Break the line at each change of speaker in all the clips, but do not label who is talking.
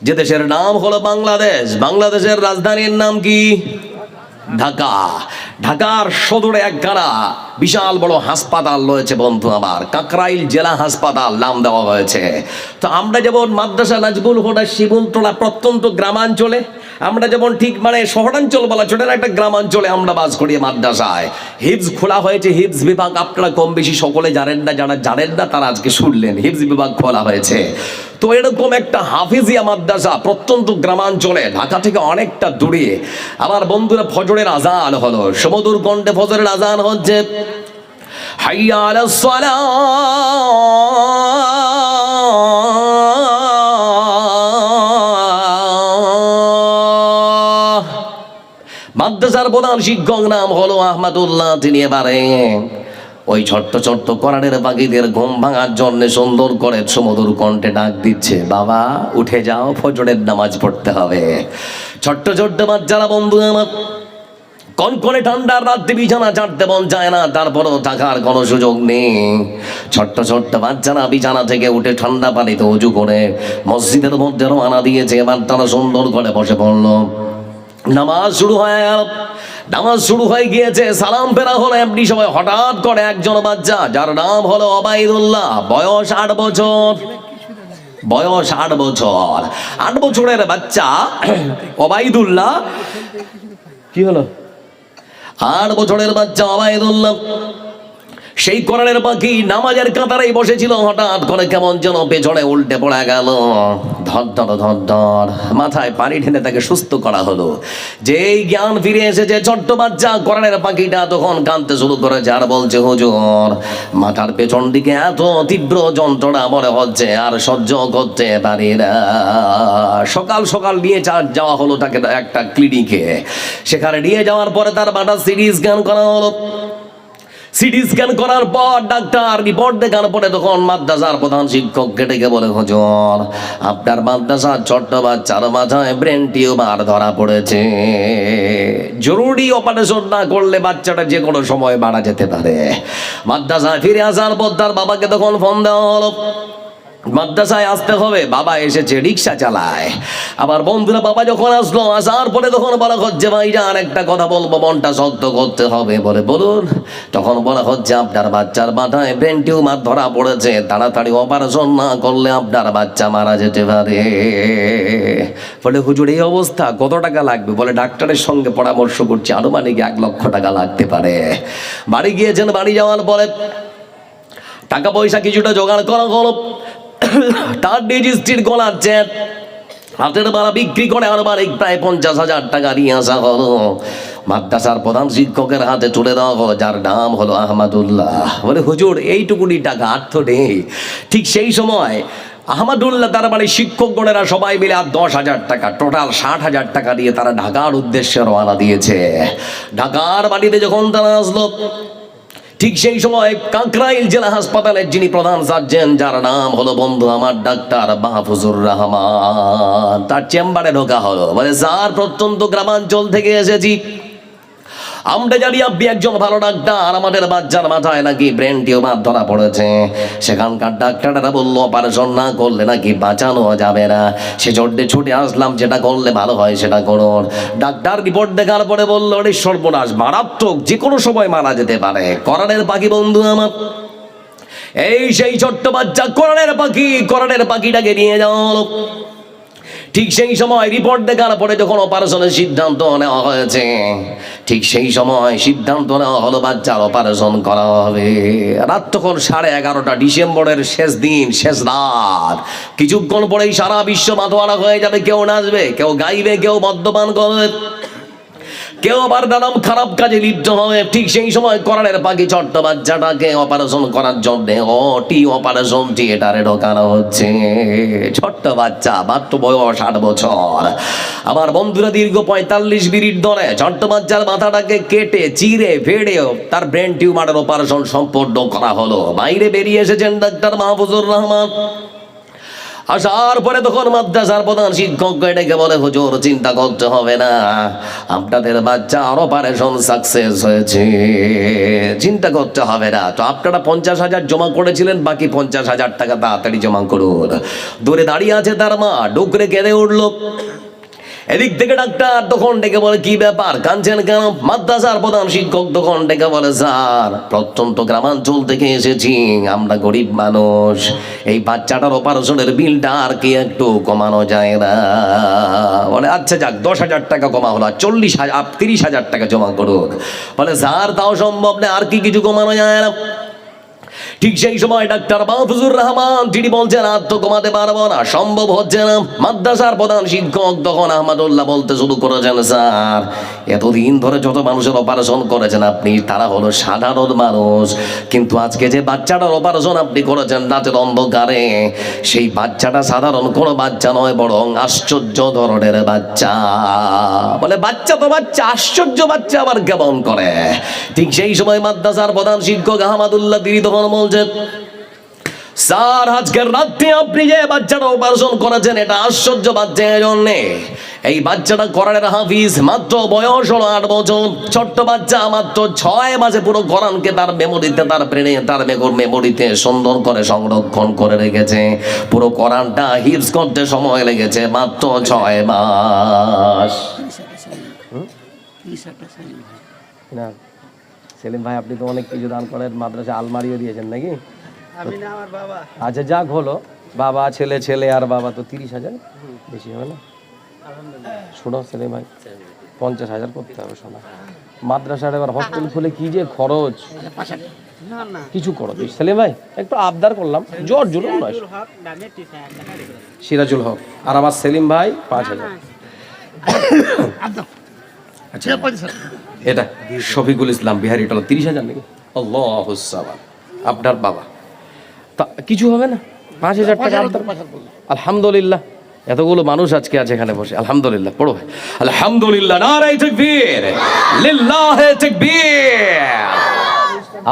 যে দেশের নাম হলো বাংলাদেশ। বাংলাদেশের রাজধানীর নাম কি? ঢাকা। ঢাকার সদরে একখানা বিশাল বড় হাসপাতাল রয়েছে বন্ধু আমার, কাকরাইল জেলা হাসপাতাল নাম দেওয়া হয়েছে। তো আমরা যেমন মাদ্রাসা নাজবুল হুদা শিবুলতলা প্রত্যন্ত গ্রামাঞ্চলে, আমরা যেমন ঠিক মানে শহরাঞ্চল বলা ছোট একটা গ্রামাঞ্চলে আমরা বাস করি। মাদ্রাসায় হিফজ খোলা হয়েছে, হিফজ বিভাগ আপনারা কম বেশি সকলে জানেন না, যারা জানেন না তারা আজকে শুনলেন হিফজ বিভাগ খোলা হয়েছে। তো এরকম একটা হাফিজিয়া মাদ্রাসা প্রত্যন্ত গ্রামাঞ্চলে ঢাকা থেকে অনেকটা দূরে। আমার বন্ধুরা ফজরের আজান হলো, সমুদ্র কণ্ঠে ফজরের আজান হচ্ছে, হাইয়া আলাস সালাহ। মাদ্রাসার প্রধান শিক্ষক নাম হলো আহমদুল্লাহ। তিনি এবারে ওই ছোট্ট ছোট্ট কোরআনের পাখিদের ঘুম ভাঙার জন্য সুন্দর করে সমুদ্র কণ্ঠে ডাক দিচ্ছে, বাবা উঠে যাও, ফজরের নামাজ পড়তে হবে। ছোট্ট ছোট্ট বাচ্চারা বন্ধু আমার, কনকনে ঠান্ডার রাত্রে বিছানা ছাড়তে মন চায় না, তারপরও থাকার কোনো সুযোগ নেই। ছোট্ট ছোট্ট বাচ্চারা বিছানা থেকে উঠে ঠান্ডা পানিতে উজু করে মসজিদের মধ্যে রওনা দিয়েছে। এবার তারা সুন্দর করে বসে পড়লো। নামাজ শুরু হয়ে গেল। নামাজ শুরু হয়ে গিয়েছে, সালাম ফেরা হলো। এমনি সময় হঠাৎ করে একজন বাচ্চা, যার নাম হলো ওবাইদুল্লাহ, বয়স 8 বছর, বয়স 8 বছর, 8 বছরের বাচ্চা ওবাইদুল্লাহ। কি হলো? 8 বছরের বাচ্চা ওবাইদুল্লাহ সেই কোরআনের পাখি নামাজের কাতারেই বসেছিল। হঠাৎ করে কেমন যেন পেছনে উল্টে পড়ে গেল। ধর ধর মাথায় পানি ঢেলে তাকে সুস্থ করা হলো। যেই জ্ঞান ফিরে এসেছে ছোট্ট বাচ্চা কোরআনের পাখিটা তখন কাঁদতে শুরু করেছে আর বলছে, হুজুর মাথার পেছন দিকে এত তীব্র যন্ত্রণা মনে হচ্ছে আর সহ্য করতে পারি না। সকাল সকাল নিয়ে যাওয়া হলো তাকে একটা ক্লিনিকে। সেখানে নিয়ে যাওয়ার পরে তার মাথা সিটি স্ক্যান করা হলো। সিটি স্ক্যান করার পর ডাক্তার রিপোর্ট দেখার পরে তখন মাদ্রাসার প্রধান শিক্ষককে ডেকে বলে, হুজুর আপনার মাদ্রাসার ছোট্ট বাচ্চার মাথায় ব্রেন টিউমার ধরা পড়েছে। জরুরি অপারেশন না করলে বাচ্চাটা যে কোনো সময় মারা যেতে পারে। মাদ্রাসায় ফিরে আসার পর তার বাবাকে তখন ফোন দেওয়া হলো, মাদ্রাসায় আসতে হবে। বাবা এসেছে, রিক্সা চালায়। আবার বন্ধুরা বাবা যখন আসলো, আসার পরে তখন বলা হচ্ছে, ভাইজান একটা কথা বলবো, মনটা শক্ত করতে হবে। বলে বলুন। তখন বলা হচ্ছে, আপনার বাচ্চার মাথায় ব্রেন টিউমার ধরা পড়েছে, তাড়াতাড়ি অপারেশন না করলে আপনার বাচ্চা মারা যেতে পারে। বলে হুজুর এই অবস্থা, কত টাকা লাগবে? বলে ডাক্তারের সঙ্গে পরামর্শ করছি, আনুমানিক 1 লক্ষ টাকা লাগতে পারে। বাড়ি গিয়েছেন, বাড়ি যাওয়ার পরে টাকা পয়সা কিছুটা জোগাড় করা হলো। তার রেজিস্ট্রির গলার চেন হাতের বাড়া বিক্রি করে আনুমানিক প্রায় 50,000 টাকা নিয়ে আসা হলো। মাদ্রাসার প্রধান শিক্ষকের হাতে তুলে দেওয়া হলো, যার নাম হলো আহমদুল্লাহ। বলে হুজুর এইটুকুনি টাকা আর তো নেই। ঠিক সেই সময় আহমদুল্লাহ তার মানে শিক্ষকগণেরা সবাই মিলে আর 10,000 টাকা, টোটাল 60,000 টাকা দিয়ে তারা ঢাকার উদ্দেশ্যে রওনা দিয়েছে। ঢাকার বাড়িতে যখন তারা আসলো, ঠিক সেই সময় কাকরাইল জেলা হাসপাতালের যিনি প্রধান সার্জন, যার নাম হলো বন্ধু আমার ডাক্তার মাহফুজুর রহমান, তার চেম্বারে ঢোকা হলো। মানে স্যার প্রত্যন্ত গ্রামাঞ্চল থেকে এসেছি, আমরা জানি আপনি একজন ভালো ডাক্তার, আমাদের বাচ্চার মাথায় নাকি ব্রেন টিউমার ধরা পড়েছে। সেখানকার ডাক্তাররা বললো অপারেশন না করলে নাকি বাঁচানো যাবে না। সেজন্য ছুটে আসলাম, যেটা করলে ভালো হয় সেটা করুন। ডাক্তার রিপোর্ট দেখার পরে বললো, অনেক সর্বনাশ, মারাত্মক, যে কোনো সময় মারা যেতে পারে। কোরআনের পাখি বন্ধু আমার, এই সেই ছোট্ট বাচ্চা কোরআনের পাখি, কোরআনের পাখিটাকে নিয়ে যাওয়া হলো। ঠিক সেই সময় রিপোর্ট দেখার পরে যখন অপারেশনের সিদ্ধান্ত নেওয়া হয়েছে, ঠিক সেই সময় সিদ্ধান্ত নেওয়া হলো বাচ্চার অপারেশন করা হবে। রাত তখন 11:30 ডিসেম্বরের শেষ দিন, শেষ রাত। কিছুক্ষণ পরেই সারা বিশ্ব মাতোয়ারা হয়ে যাবে। কেউ নাচবে, কেউ গাইবে, কেউ মদ্যপান করবে, কেউ আবার নানান খারাপ কাজে লিপ্ত হবে। ঠিক সেই সময় কোরআনের পাখি ছোট্ট বাচ্চাটাকে অপারেশন করার জন্য অপারেশন থিয়েটারে ঢোকানো হচ্ছে। ছোট্ট বাচ্চা, মাত্র বয়স 8 বছর। আমার বন্ধুরা দীর্ঘ 45 মিনিট ধরে ছোট্ট বাচ্চার মাথাটাকে কেটে চিরে ফেড়ে তার ব্রেন টিউমারের অপারেশন সম্পন্ন করা হলো। বাইরে বেরিয়ে এসেছেন ডাক্তার মাহফুজুর রহমান। আসার পরে তখন মাদ্রাসার প্রধান শিক্ষক ডেকে বলে, হুজুর চিন্তা করতে হবে না, আপনাদের বাচ্চা অপারেশন সাকসেস হয়েছে, চিন্তা করতে হবে না। তো আপনারা 50,000 জমা করেছিলেন, বাকি 50,000 টাকা তাড়াতাড়ি জমা করুন। দূরে দাঁড়িয়ে আছে তার মা, ডুকরে কেঁদে উঠলো। এদিক থেকে ডাক্তার তখন ডেকে বলে, কি ব্যাপার, কাঁদছেন কেন? মাদ্রাসার প্রধান শিক্ষক তখন ডেকে বলে, স্যার প্রত্যন্ত গ্রামাঞ্চল থেকে এসেছি, আমরা গরিব মানুষ, এই বাচ্চাটার অপারেশনের বিলটা আর কি একটু কমানো যায় না? বলে আচ্ছা যাক, 10,000 টাকা কমা হলো, 30,000 টাকা জমা করুন। বলে স্যার তাও সম্ভব না, আর কি কিছু কমানো যায় না? ঠিক সেই সময় ডাক্তার মাহফুজুর রহমান তিনি বলছেন, আর তো কমাতে পারবো না, সম্ভব হচ্ছে না। মাদ্রাসার প্রধান শিক্ষক তখন আহমদুল্লাহ বলতে শুরু করেছেন, স্যার এতদিন ধরে যত মানুষের অপারেশন করেছেন আপনি, তারা হলো সাধারণ মানুষ, কিন্তু আজকে যে বাচ্চাটার অপারেশন আপনি করেছেন রাতের অন্ধকারে, সেই বাচ্চাটা সাধারণ কোনো বাচ্চা নয়, বরং আশ্চর্য ধরনের বাচ্চা। বলে বাচ্চা তো বাচ্চা, আশ্চর্য বাচ্চা আবার কেমন করে? ঠিক সেই সময় মাদ্রাসার প্রধান শিক্ষক আহমদুল্লাহ তিনি তখন বলছেন, স্যার আজকের রাতে আপনি যে বাচ্চাটা অপারেশন করেছেন, এটা আশ্চর্য বাচ্চা এজন্যে, এই বাচ্চাটা কোরআনের হাফিজ, মাত্র বয়স হলো 8 বছর, ছোট্ট বাচ্চা, মাত্র 6 মাসে পুরো কোরআনকে তার মেমোরিতে, তার ব্রেনে, তার মেমোরিতে সুন্দর করে সংরক্ষণ করে রেখেছে। পুরো কোরআনটা হিফজ করতে সময় লেগেছে মাত্র 6 মাস। না সেলিম ভাই, আপনি তো অনেক কিছু দান করেন, মাদ্রাসা আলমারিও দিয়েছেন নাকি? আচ্ছা যাক হলো, বাবা ছেলে, ছেলে আর বাবা, তো 30,000 বেশি হবে না? শোনো সেলিম ভাই, 50,000 করতে হবে। শোনো, মাদ্রাসার এবার হস্টেল খুলে কি যে খরচ, কিছু করো সেলিম ভাই, একটু আবদার করলাম, জোর জুলুম নয়। সিরাজুল হক আর আমার সেলিম ভাই 5,000। আচ্ছা এটা শফিকুল ইসলাম বিহারি টলা 30,000 নাকি? আল্লাহুস সামাদ, আপনার বাবা, তা কিছু হবে না? 5,000 টাকা আলহামদুলিল্লাহ, এতগুলো মানুষ আজকে আছে এখানে বসে, আলহামদুলিল্লাহ। পড়ো ভাই, আলহামদুলিল্লাহ, নারে তাকবীর, লিল্লাহে তাকবীর।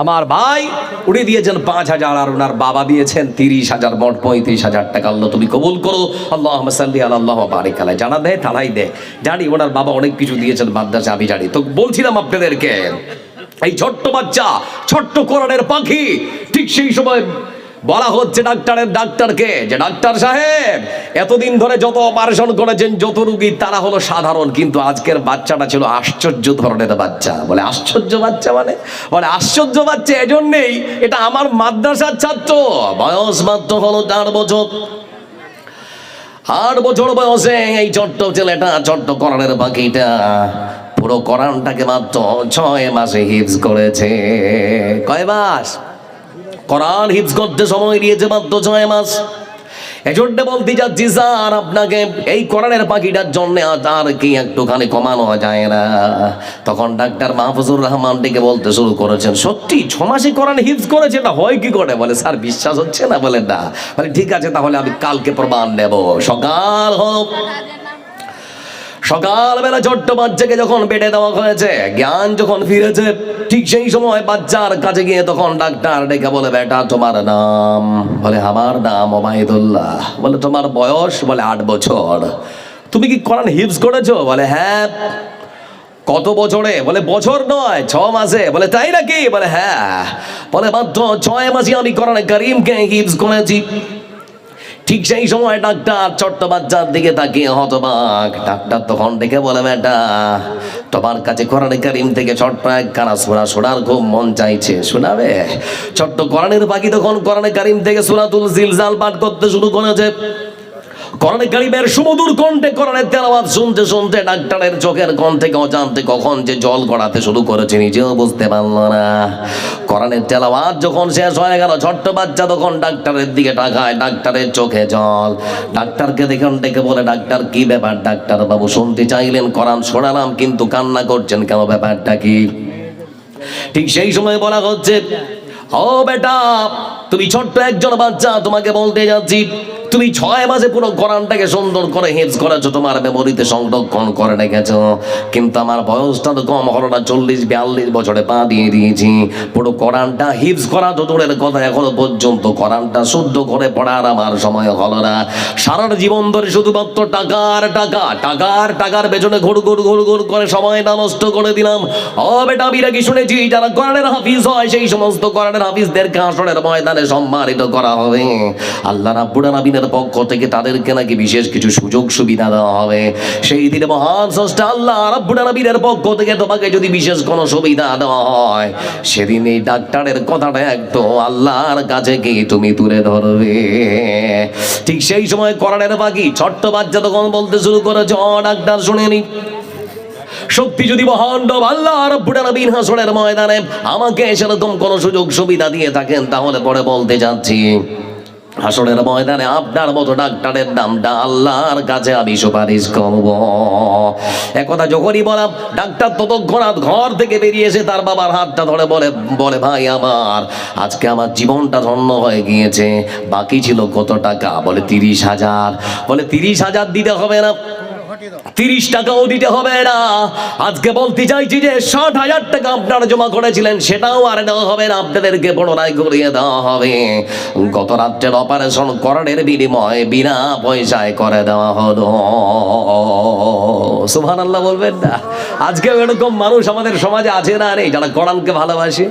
আমার ভাই উনি দিয়েছেন 5,000 আর ওনার বাবা দিয়েছেন 30,000, মোট 35,000 টাকা। আল্লাহ তুমি কবুল করো, আল্লাহুম্মা সাল্লি আলা আল্লাহু বারিক আলাইহি। জানা দেয় তারাই দেয়, জানি ওনার বাবা অনেক কিছু দিয়েছেন মাদ্রাসা, আমি জানি। তো বলছিলাম আপনাদেরকে, এই ছোট্ট বাচ্চা, ছোট্ট কোরআনের পাখি, ঠিক সেই সময় বলা হচ্ছে ডাক্তারকে, যে ডাক্তার সাহেব এতদিন ধরে যত অপারেশন করেছেন, যত রুগী, তারা হলো সাধারণ, কিন্তু আজকের বাচ্চাটা ছিল আশ্চর্য ধরনের বাচ্চা। বলে আশ্চর্য বাচ্চা মানে? বলে আশ্চর্য বাচ্চা এজন্যই, এটা আমার মাদ্রাসার ছাত্র, বয়স মাত্র হলো 8 বছর। 8 বছর বয়সে এই ছোট্ট ছেলেটা, ছোট্ট কোরআনের পাখিটা পুরো কোরআনটাকে মাত্র 6 মাসে হিফজ করেছে। কয় মাস? কোরআন হিফজ করতে সময় নিয়েছে মাত্র 6 মাস। এজন্য বলতে যাচ্ছি স্যার, আপনাকে এই কোরআনের পাখিটার জন্য আর কি একটুখানি কমানো যায় না? তখন ডাক্তার মাহফুজুর রহমান ডেকে বলতে শুরু করেছেন, সত্যি 6 মাসে কোরআন হিফজ করেছে? এটা হয় কি করে? বলে স্যার বিশ্বাস হচ্ছে না? বলে না। বলে ঠিক আছে, তাহলে আমি কালকে প্রমাণ নেব। সকাল হলো, সকালবেলা ছোট্ট বাচ্চাকে যখন বেডে দেওয়া হয়েছে, জ্ঞান যখন ফিরেছে, ঠিক সেই সময় বাচ্চার কাছে গিয়ে তখন ডাক্তার ডেকে বলে, বেটা তোমার নাম? বলে আমার নাম ওবায়দুল্লাহ। বলে তোমার বয়স? বলে 8 বছর। তুমি কি কোরআন হিফজ করেছো? বলে হ্যাঁ। কত বছরে? বলে বছর নয়, 6 মাসে। বলে তাই নাকি? বলে হ্যাঁ। বলে মাত্র 6 মাসে আমি কোরআন কারীমকে হিফজ করেছি। ঠিক সেই সময় ডাক্তার ছোট্ট বাচ্চার দিকে তাকিয়ে হতবাক। ডাক্তার তখন ডেকে বলে, বেটা তোমার কাছে কোরআনে কারীম থেকে ছোট্ট একখানা সূরা শোনার খুব মন চাইছে, শোনাবে? ছোট্ট কোরআনের পাখি তখন কোরআনে কারীম থেকে সূরাতুল জিলজাল পাঠ করতে শুরু করেছে। কোরআনে কারীমের সুমধুর কণ্ঠে কোরআনের তেলাওয়াত শুনতে শুনতে ডাক্তারের চোখের কোণ থেকে অজান্তে কখন যে জল গড়াতে শুরু করেছে নিজেও বুঝতে পারল না। কোরআনের তেলাওয়াত যখন শেষ হয়ে গেল, ছোট্ট বাচ্চা তখন ডাক্তারের দিকে তাকায়, ডাক্তারের চোখে জল। ডাক্তারকে দেখুন ডেকে বলে, ডাক্তার কি ব্যাপার? ডাক্তার বাবু শুনতে চাইলেন, কোরআন শোনালাম, কিন্তু কান্না করছেন কেন, ব্যাপারটা কি? ঠিক সেই সময় বলা হচ্ছে, ও বেটা তুমি ছোট্ট একজন বাচ্চা, তোমাকে বলতে যাচ্ছি, তুমি 6 মাসে পুরো কোরআনটাকে সুন্দর করে হিফজ করেছো, তোমার মেমোরিতে সংরক্ষণ করে রেখেছো, কিন্তু আমার বয়সটা তো কম হলো না, 40-42 বছরে পা দিয়ে দিয়েছি। পুরো কোরআনটা হিফজ করা তো দূরের কথা, এখনো পর্যন্ত কোরআনটা শুদ্ধ করে পড়ার আমার সময় হলো না। সারা জীবন ধরে শুধুমাত্র টাকার পেছনে ঘুর করে সময়টা নষ্ট করে দিলাম। ও বেটা, আমি নাকি শুনেছি যারা কোরআনের হাফিজ হয় সেই সমস্ত কোরআনের হাফিজদেরকে হাসরের ময়দানে সম্মানিত করা হবে। আল্লাহ রাব্বুল আলামিনের পক্ষ থেকে তাদেরকে নাকি বিশেষ কিছু সুযোগ সুবিধা দেওয়া হবে। সেই দিনে মহান স্রষ্টা আল্লাহ রাব্বুল আলামিনের পক্ষ থেকে তোমাকে যদি বিশেষ কোনো সুবিধা দেওয়া হয়, সেদিন এই ডাক্তারের কথাটা একটু আল্লাহর কাছে কি তুমি তুলে ধরবে। ঠিক সেই সময় কোরআনের বাকি ছোট্ট বাচ্চা তখন বলতে শুরু করেছে, ও ডাক্তার শুনেনি, শক্তি যদি মহান আল্লাহ রাব্বুল আলামিন হাসরের ময়দানে আমাকে সেরকম কোন সুযোগ সুবিধা দিয়ে থাকেন, তাহলে পরে বলতে যাচ্ছি হাসরের ময়দানে আপনার মতো ডাক্তারের নামটা আল্লাহর কাছে আমি সুপারিশ করব। একথা যখনই বললাম, ডাক্তার ততক্ষণাৎ ঘর থেকে বেরিয়ে এসে তার বাবার হাতটা ধরে বলে ভাই আমার আজকে আমার জীবনটা ধন্য হয়ে গিয়েছে, বাকি ছিল কত টাকা? বলে 30,000। বলে 30,000 দিতে হবে না, 30 টাকাও দিতে হবে না, আজকে বলতে চাইছি যে 60,000 টাকা আপনারা জমা করেছিলেন সেটাও আর দেওয়া হবে না, আপনাদেরকে পুনরায় ঘুরিয়ে দেওয়া হবে। গত রাত্রের অপারেশন করার বিনিময়ে বিনা পয়সায় করে দেওয়া হলো। সুবহানাল্লাহ বলবেন না? আজকে এরকম মানুষ আমাদের সমাজে আছে না রে, যারা কোরআনকে ভালোবাসে,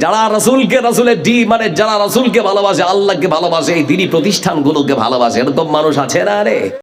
যারা রাসূলের মানে যারা রাসূলকে ভালোবাসে, আল্লাহকে ভালোবাসে, এই দিনী প্রতিষ্ঠানগুলোকে ভালোবাসে, এরকম মানুষ আছে না রে?